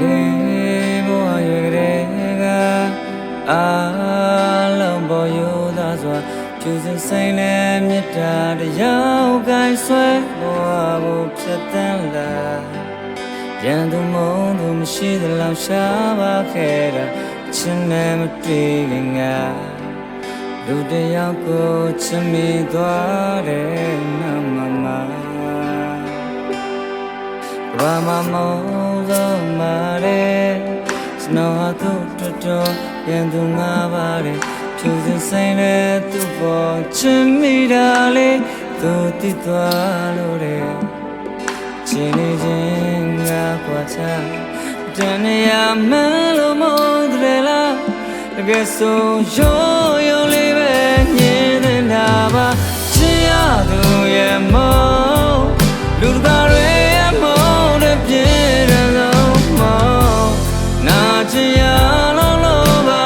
လေးဘဝရွယ်ကလေးကအားလုံးပေါ်ယူသာစွာကျူးစင်ဆိုင်တဲ့မေတ္တာတရားကိုင်ဆွဲဘဝကိုဖြတ်သန်းလာရန်သူမုန်းသူမရှိသလောက်ရှားပါခဲ့တာချစ်နဲ့မတွေ့ခင်ကလူတယောက်ကိုချစ်မိသွားတဲ့နာမမဘာမမောလို့မာတဲ့စနောဟာသူတော်တော်ရန်သူငါပါတယ်ဖြူစင်ဆိုင်တဲ့သူပေါ်ချစ်မိတာလေသူတည်သွားလို့တဲ့ချင်းနေချင်းငါကွာချတန်နေရမလို့မဟုတ်တယ်လားတကယ်ဆိုရိုးရိုးလေးပဲမြင်နေတာပါချစ်ရသူရဲ့မောလူတကာတွေရဲ့မောတဲ့ပြည့်တဲ့လုံးမောနာချင်ရလို့လို့ပါ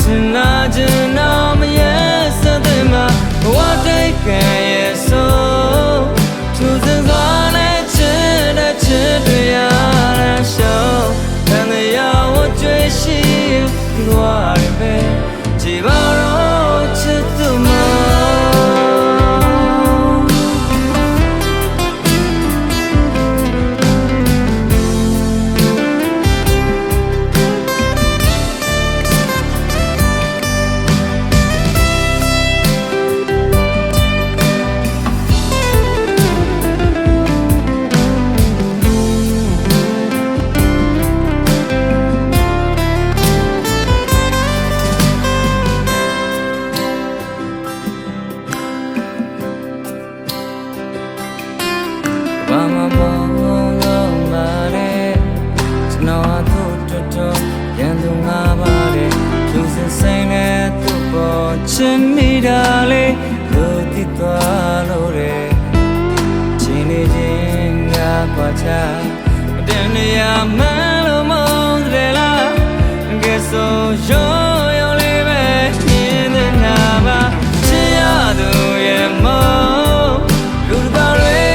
ချင်နာချင်တော့မရဲ့စတဲ့မှာဘဝတိတ်ကံရဲ့ဆိုသူစင်သွားနဲ့ချစ်တဲ့ချစ်တွေရတဲ့ရှောင်းတန်တရားဝတ်ကြွေးရှိဒီဘဝတွေပဲကြည်ပါတော့ချစ်သူမဘာမမောလို့မာတဲ့စနောသူတော်တော်ရန်သူငါပါတယ်သူစင်ဆိုင်တဲ့သူပေါ်ချစ်မိတာလေသူတည်သွားလို့တဲ့ချင်းနေချင်းငါကွာချတန်နေရမလို့မဟုတ်တယ်လားကဲဆိုရိုးရိုးလေးပဲမြင်နေတာပါချစ်ရသူရဲ့မောလူတကာတွေ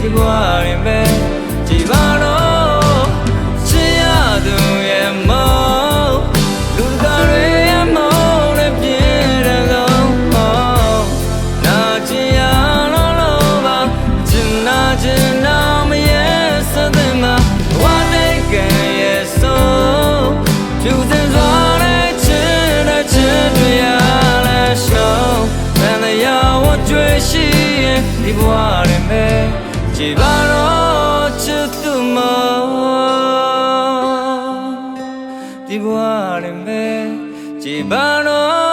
ဒီဘဝရင်ပဲကြည်ပါတော့ချစ်ရသူရဲ့မောလူတကာတွေရဲ့မောနဲ့ပြည့်တဲ့လုံးမောနာချင်ရလို့လို့ပါချင်နာချင်တော့မရဲ့စတဲ့မှာဘဝတိတ်ကံရဲ့ဆိုဖြူစင်စွာနဲ့ချစ်တဲ့ချစ်တွေရလဲရှောင်းတန်တရားဝတ်ကြွေးရှိရင်ဒီဘဝရင်ပဲကြည်ပါတော့ချစ်သူမဒီဘဝရင်ပဲကြည်ပါတော့